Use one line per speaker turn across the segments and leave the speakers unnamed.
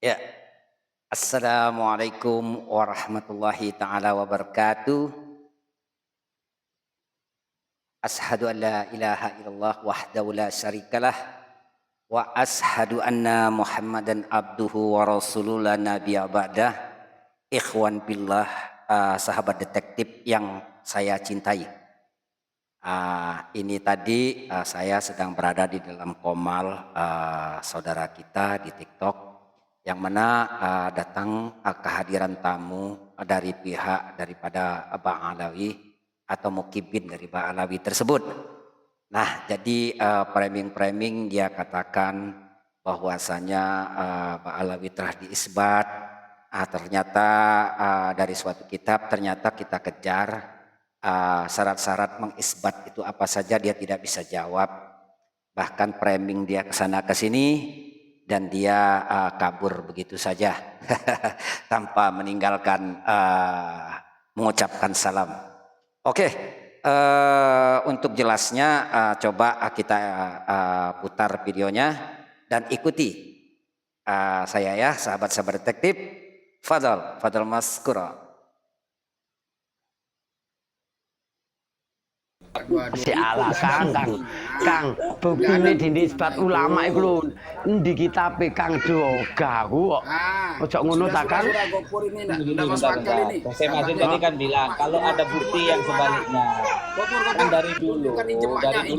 Ya, Assalamualaikum warahmatullahi taala wabarakatuh. Ashhadu an la ilaha illallah wahdahu la syarikalah wa ashhadu anna Muhammadan abduhu wa rasuluhu la nabiyya ba'dah. Ikhwan billah, sahabat detektif yang saya cintai. Ini tadi saya sedang berada di dalam komal saudara kita di TikTok, yang mana datang kehadiran tamu dari pihak daripada Bang Alawi atau Mukibin dari Bang Alawi tersebut. Nah, jadi framing-framing dia katakan bahwasanya Bang Alawi telah diisbat. Ternyata dari suatu kitab ternyata kita kejar syarat-syarat mengisbat itu apa saja, dia tidak bisa jawab. Bahkan framing dia kesana kesini dan dia kabur begitu saja tanpa meninggalkan mengucapkan salam. Oke, untuk jelasnya coba kita putar videonya dan ikuti saya ya, sahabat-sahabat detektif. Fadal Maskura.
Si ala Kang buktine dinisbat ulama iku lho endi kitabe Kang Dogahu kok. Ojo ngono ta Kang.
Saya Mazin tadi kan bilang kalau ada bukti yang sebaliknya. Kan dari dulu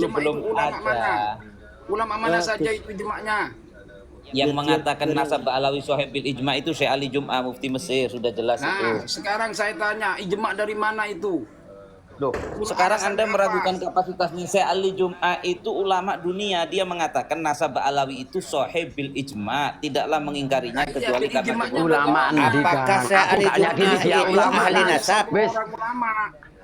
belum ada.
Ulama mana saja itu ijma'nya?
Yang mengatakan nasab Alawi Sohib bil ijma' itu Syekh Ali Jum'ah mufti Mesir, sudah jelas itu.
Sekarang saya tanya, ijma' dari mana itu?
Loh, sekarang Anda meragukan kapasitasnya. Syekh Ali Jum'ah itu ulama dunia, dia mengatakan nasab Alawi itu Sohib bil ijma', tidaklah mengingkarinya kecuali karena
ulama endi Kang.
Apakah Syekh Ali Jum'ah itu ulama ahli nasab?
Wis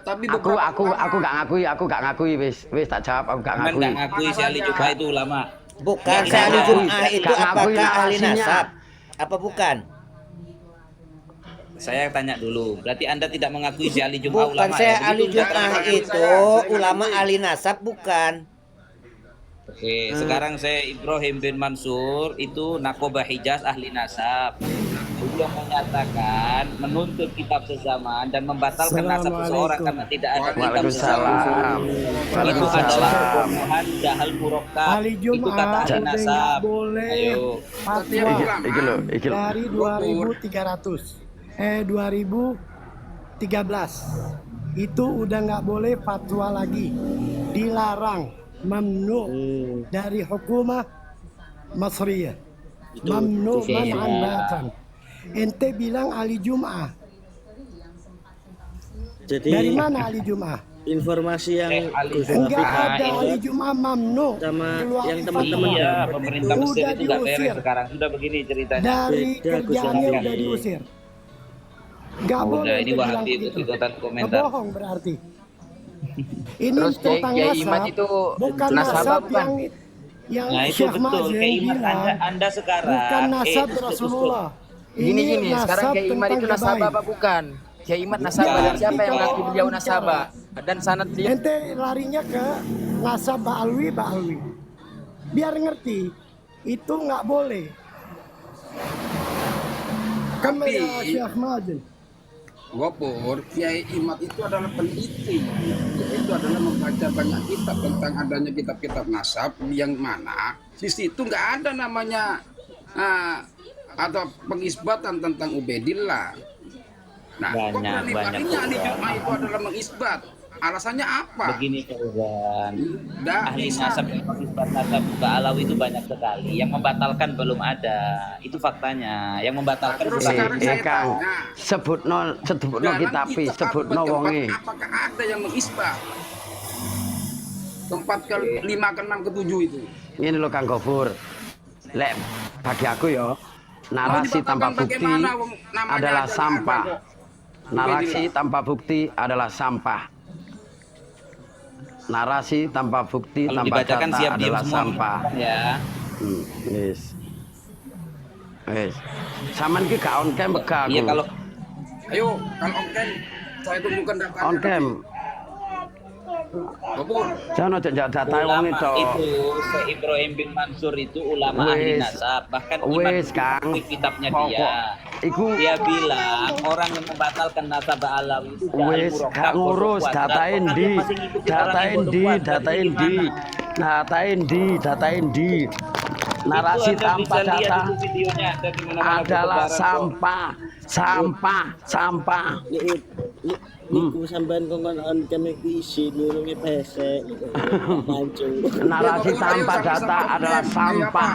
Tapi
aku gak ngakui wis tak jawab, aku gak ngakui.
Enggak ngakui Syekh Ali Jum'ah itu ulama.
Bukan Syekh Ali Jum'ah itu apakah ahli nasab? Apa bukan?
Saya tanya dulu, berarti Anda tidak mengakui Syekh Ali Jum'ah
Bukan
ulama
Syekh
ya?
Ali Jum'ah itu ulama ahli nasab bukan.
Oke, sekarang saya Ibrahim bin Mansur itu Nakobah Hijaz ahli nasab. Beliau menyatakan menuntut kitab sezaman dan membatalkan nasab seseorang karena tidak ada kitab sezaman. Itu adalah kebohongan jahal murokkab. Itu kata ahli nasab. Ayo.
Iki lho.
Dari 2013 itu udah nggak boleh fatwa lagi, dilarang, mamnu dari hukumah Masriyah, mamnu man'an batan. Ente bilang Ali Jum'ah.
Jadi
Dari mana Ali Jum'ah?
informasi yang
Enggak ada Ali Jum'ah mamnu.
sama
Keluar
yang
fatwa.
teman-teman
Iya, pemerintah Mesir
Udah
itu nggak beres
diusir.
sekarang. Sudah begini ceritanya.
Dari
Beda,
kerjaannya
Gus.
udah diusir. Nggak boleh.
Udah, ini
ente bilang
Wahabi
begitu.
ikut-ikutan komentar.
Bohong berarti. Ini
Terus
tentang
Kiai Iman
nasab,
itu
bukan
nasabah
nasab
bukan?
yang
Nah itu
Syekh
betul,
Mazen
keiman
bilang.
Anda sekarang.
Bukan nasab Rasulullah.
Gini, sekarang
nasab
Kiai Iman itu
tentang
nasabah
gaib.
apa bukan? Kiai Iman nasabah dan siapa yang mengaku beliau nasabah? Dan sanad beliau.
Ente larinya ke nasab Ba'alwi. Biar ngerti, itu nggak boleh. Kamera Syekh Mazen.
Gopur, Kiai Imad itu adalah peneliti. Itu adalah membaca banyak kitab tentang adanya kitab-kitab nasab, yang mana di situ nggak ada namanya atau pengisbatan tentang Ubaidillah. Nah, kok berani-beraninya Ali Jum'ah itu adalah mengisbat? Alasannya apa?
Begini Fauzan,
Dah
ahli
bisa.
nasab yang mengisbat nasab Alawi itu banyak sekali. Yang membatalkan belum ada, itu faktanya. Yang membatalkan
Terus
bukan.
sekarang saya
Kang,
tanya,
sebutno
dalam
kitabe,
kitab
sebutno
abad
wonge.
keempat, apakah ada yang mengisbat? Keempat ke lima ke enam ke tujuh itu.
Ini lo Kang Gofur. Lek bagi aku ya, narasi
Mau
tanpa
dibatalkan
bukti
bagaimana, wong namanya
adalah
aja nggak
sampah.
ada kok.
Narasi tanpa bukti adalah sampah. Narasi tanpa bukti,
Kalau
tanpa
dibacakan
data
siap diam
adalah
semua
sampah.
ya.
Yes. Saman ki gak on cam bega aku.
Iya kalau
Ayo, kalau on cam saya tunjukkan data.
on cam.
Gopur.
Jangan aja data wong
Ulama
itu.
itu Syekh Ibrahim bin Mansur itu ulama ahli
Wis.
nasab, bahkan
Wis, Kang.
di kitabnya
Pokok.
dia.
Iku
Dia bilang orang yang membatalkan nasab Alawi itu
wis gak ngurus datain di, datain di. Narasi tanpa data adalah sampah.
Niku sampean kongkon kene isi nulungi pesek. Pancung.
Narasi tanpa data adalah sampah.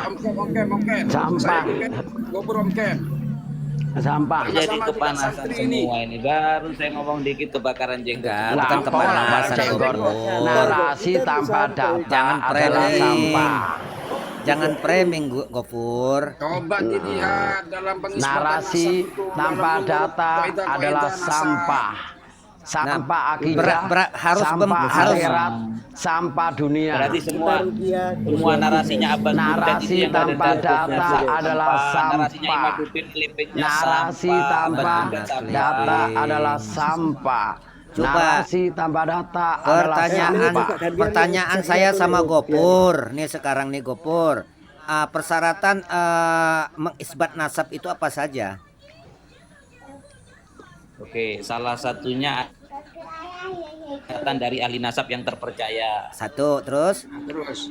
Sampah.
Gopur Om Ken.
Sampah.
Jadi kepanasan semua ini. Baru saya ngomong dikit kebakaran jenggot.
Bukan kepanasan,
Narasi tanpa data
Jangan
adalah
preleh.
sampah.
Jangan framing Gopur.
Coba dilihat dalam pengisbatan
Narasi
nasab itu,
tanpa
dalam
data
kaidah-kaidah
adalah
nasab.
sampah. Sampah akidah,
harus
sampah
harus-
akhirat, sampah dunia.
Berarti semua narasinya Abad
Narasi tanpa data adalah
narasinya
sampah.
Imam Dudin klipingnya
Narasi
sampah.
tanpa
Abad
data
Dudin.
adalah sampah.
Coba.
Narasi tanpa data adalah sampah.
Pertanyaan saya sama Gopur. Nih sekarang nih Gopur. Persyaratan mengisbat nasab itu apa saja?
Oke, salah satunya catatan dari ahli nasab yang terpercaya.
Satu, terus
Terus.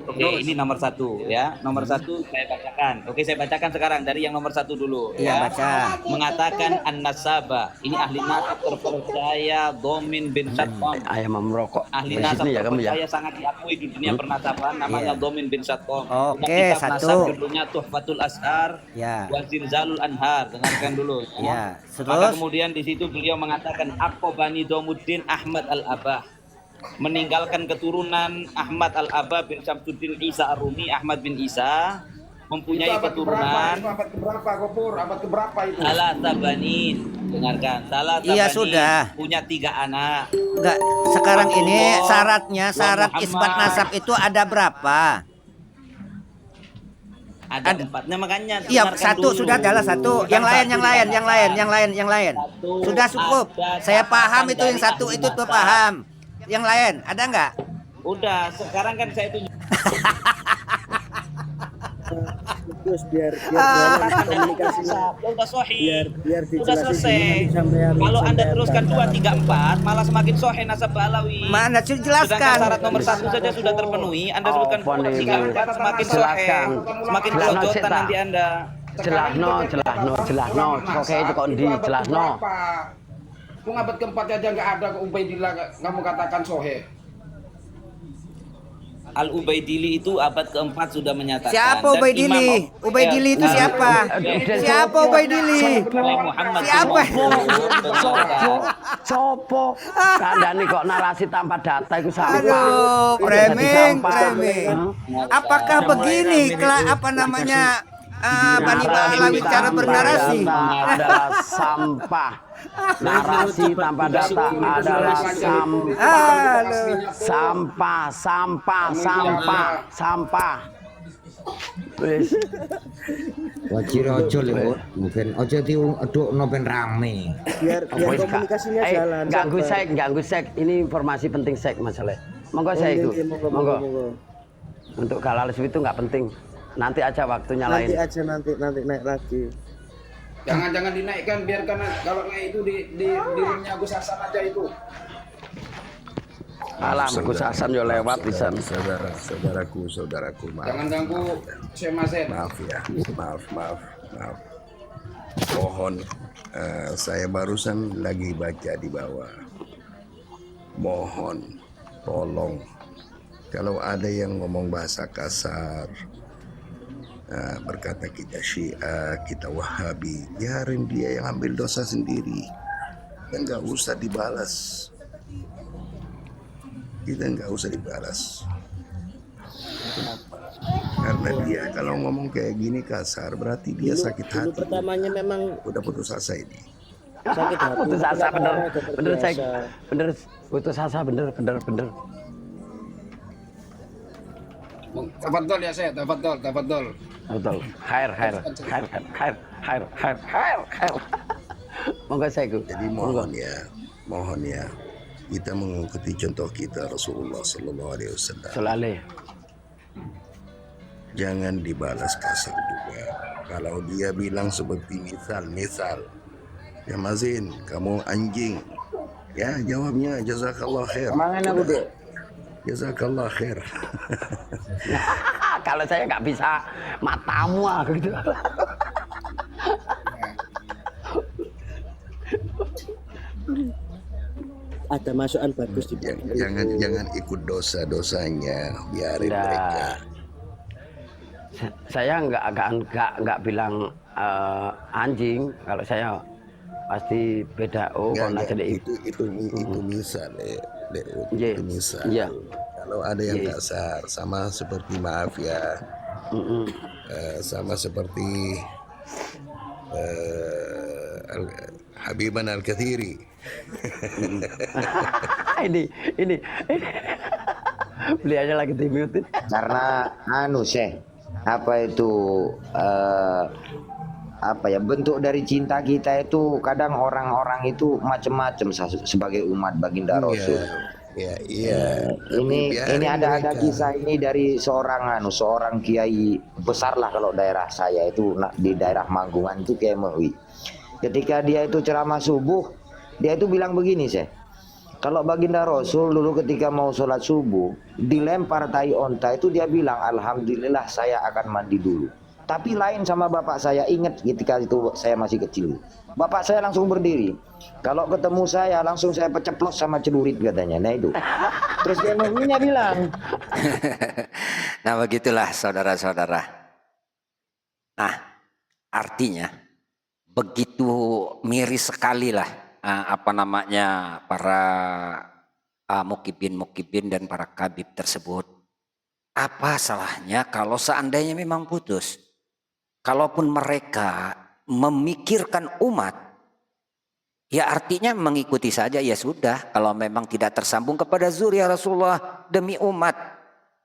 Oke, ini nomor satu ya. Nomor satu saya bacakan. Oke, saya bacakan sekarang dari yang nomor satu dulu.
Iya, baca.
Mengatakan an-nasaba. Ini ahli nasab terpercaya Domin bin Sattam.
Ayam merokok.
Ahli
Di
nasab
sini ya kamu ya.
terpercaya sangat diakui di dunia pernasaban. Namanya
Iya.
Domin bin Sattam.
Oke,
Punya kitab
satu.
nasab judulnya Tuhfatul Ashar.
Ya.
Wa Zilzalul Anhar. Dengarkan dulu.
Ya,
Maka
terus
kemudian di situ beliau mengatakan Aqobani Domuddin Ahmad Al-Abah, meninggalkan keturunan Ahmad Al-Abah bin Syamsuddin Isa Ar-Rumi. Ahmad bin Isa mempunyai keturunan
Abad keberapa Gopur? Abad keberapa itu?
Salah Tabanin. Dengarkan, Salah
Iya,
Tabanin
sudah.
punya 3 anak.
enggak sekarang ini syarat
Muhammad.
isbat nasab itu ada berapa?
Ada 4-nya makanya.
Iya,
dengarkan
satu
dulu.
sudah adalah satu. Yang lain.
Satu,
Sudah cukup.
ada
Saya paham
catatan
itu yang
dari
satu
ahli
itu tuh
nasab.
paham. Yang lain ada nggak?
Udah, sekarang kan saya tunjuk.
Terus biar komunikasinya
Ya udah sahih.
biar
Sudah
dijelasin
selesai.
dulu sampean.
Kalau Anda
sampean
teruskan
tanya.
2, 3, 4 malah semakin sahih nasab Alawi.
Mana sudah
Sedangkan
jelaskan.
syarat nomor 1 saja sudah terpenuhi. Anda sebutkan
Oh,
2, 3, 4 semakin sahih.
Jelaskan.
Semakin
Jelasno,
kelojotan
Cita.
nanti Anda.
Jelasno. Oke, itu kok di jelasno.
Kung abad keempat aja nggak ada Ubaidillah kamu katakan sohe.
Al-Ubaidili itu abad keempat sudah menyatakan.
Siapa
Dan
Ubaidili?
Imam-
Ubaidili itu
Eh,
siapa? Siapa Ubaidili?
Oleh Muhammad
Siapa?
Sopo? Kandani kok narasi tanpa data itu sampah.
Aduh,
Kok jadi
framing,
sampah?
framing.
Hah?
Apakah begini apa namanya Bani Alawi cara bernarasi?
Data adalah sampah. Narasi tanpa data adalah sampah. Wis.
Wajir ojo lho, mungkin ojo diadukno ben rame.
biar
Wis, Kak.
komunikasinya
Eh,
jalan.
ganggu sek. Ini informasi penting sek masalah. Monggo saya itu. Monggo. Untuk galalis itu nggak penting. Nanti aja waktunya lain.
Nanti aja nanti naik lagi.
Jangan dinaikkan, biarkan kalau naik itu di roomnya Gus Hasan aja itu.
Alam Gus Hasan yo lewat di sana.
Saudaraku, maaf.
Jangan ganggu Syekh Mazen.
Maaf ya, maaf. Mohon, saya barusan lagi baca di bawah. Mohon, tolong, kalau ada yang ngomong bahasa kasar, berkata kita Syiah, kita Wahabi, biarin dia yang ambil dosa sendiri. Dan nggak usah dibalas. Kita nggak usah dibalas. Karena dia kalau ngomong kayak gini kasar, berarti dia sakit
Dulu
hati.
pertamanya memang
Udah putus asa ini.
sakit hati.
Putus asa bener saya
Terbiasa.
bener putus asa bener.
Tafadhol ya Syekh, tafadhol.
Betul. Khair. Monggo saya Gus.
Jadi mohon ya, kita mengikuti contoh kita Rasulullah Sallallahu Alaihi Wasallam.
Selalu.
Jangan dibalas kasar juga. Kalau dia bilang seperti misal, ya Mazin, kamu anjing. Ya jawabnya jazakallah khair.
Mangan aku deh.
Jazakallah khair.
Kalau saya nggak bisa matamu gitu.
Ada masukan bagus di
Jangan ikut dosa-dosanya, biarin mereka.
Saya nggak bilang anjing. Kalau saya pasti beda. Oh, kalau
Itu misal, itu misal.
Iya.
Kalau ada yang kasar, sama seperti maaf ya, sama seperti Habiban Al-Kathiri.
ini beli aja lagi dimutin.
Karena apa itu bentuk dari cinta kita itu kadang orang-orang itu macam-macam sebagai umat baginda Rasul.
Iya.
Ini ada kisah ini dari seorang kiai besar lah kalau daerah saya itu di daerah Manggungan itu Kiai Mewi. Ketika dia itu ceramah subuh, dia itu bilang begini, kalau baginda Rasul dulu ketika mau sholat subuh dilempar tai onta itu dia bilang alhamdulillah saya akan mandi dulu. Tapi lain sama bapak saya, ingat ketika itu saya masih kecil. Bapak saya langsung berdiri. Kalau ketemu saya langsung saya peceplos sama celurit katanya. Nah itu. Terus dia bilang.
Nah begitulah saudara-saudara. Nah artinya begitu miris sekali lah para mukibin dan para kabib tersebut. Apa salahnya kalau seandainya memang putus? Kalaupun mereka memikirkan umat, ya artinya mengikuti saja ya sudah. Kalau memang tidak tersambung kepada zuriat Rasulullah demi umat,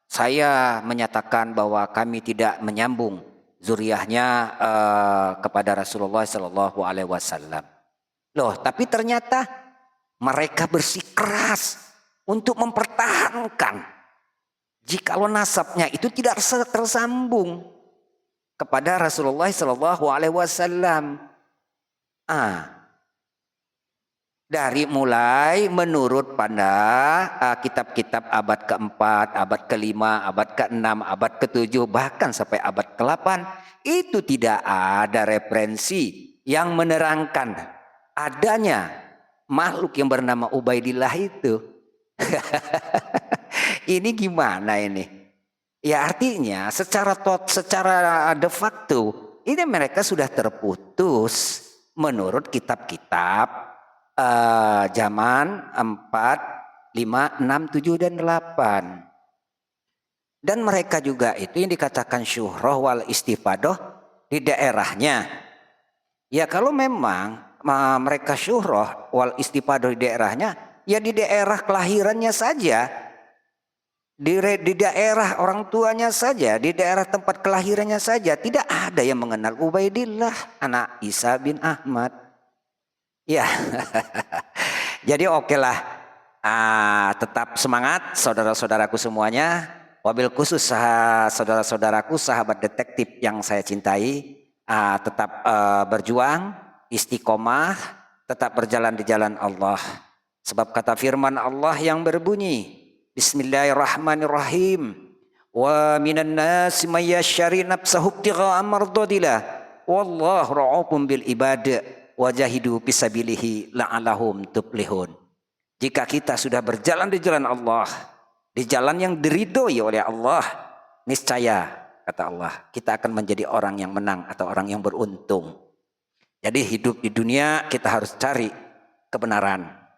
saya menyatakan bahwa kami tidak menyambung zuriahnya kepada Rasulullah Sallallahu Alaihi Wasallam. Loh, tapi ternyata mereka bersikeras untuk mempertahankan jikalau nasabnya itu tidak tersambung kepada Rasulullah Sallallahu Alaihi Wasallam. Dari mulai menurut pada kitab-kitab abad keempat, abad kelima, abad keenam, abad ketujuh, bahkan sampai abad ke-8 itu tidak ada referensi yang menerangkan adanya makhluk yang bernama Ubaidillah itu. Ini gimana ini? Ya artinya secara de facto ini mereka sudah terputus menurut kitab-kitab zaman 4, 5, 6, 7 dan 8. Dan mereka juga itu yang dikatakan syuhroh wal istifadoh di daerahnya. Ya kalau memang mereka syuhroh wal istifadoh di daerahnya, ya di daerah kelahirannya saja. Di daerah orang tuanya saja, di daerah tempat kelahirannya saja, tidak ada yang mengenal Ubaidillah anak Isa bin Ahmad. Ya, jadi oke lah, tetap semangat saudara-saudaraku semuanya. Wabil khusus saudara-saudaraku, sahabat detektif yang saya cintai, tetap berjuang, istiqomah, tetap berjalan di jalan Allah. Sebab kata firman Allah yang berbunyi, Bismillahirrahmanirrahim. Wa minan nasi may yashri nafsahu ibtigha'a mardadillah wallahu ra'ufun bil ibad wajahidu fisabilihi la'allahum tuflihun. Jika kita sudah berjalan di jalan Allah, di jalan yang diridhoi oleh Allah, niscaya kata Allah, kita akan menjadi orang yang menang atau orang yang beruntung. Jadi hidup di dunia kita harus cari kebenaran.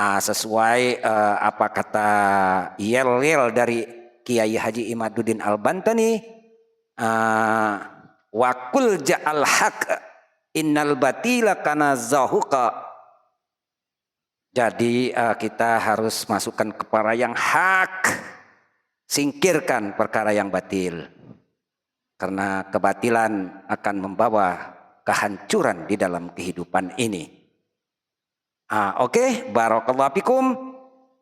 Sesuai apa kata yel-yel dari Kiai Haji Imaduddin Al-Bantani, wa kul ja'al haq innal batila kana zahuqa. Jadi kita harus masukkan kepada yang hak, singkirkan perkara yang batil, karena kebatilan akan membawa kehancuran di dalam kehidupan ini. Oke, barakallahu fikum.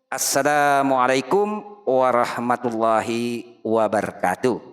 Assalamualaikum warahmatullahi wabarakatuh.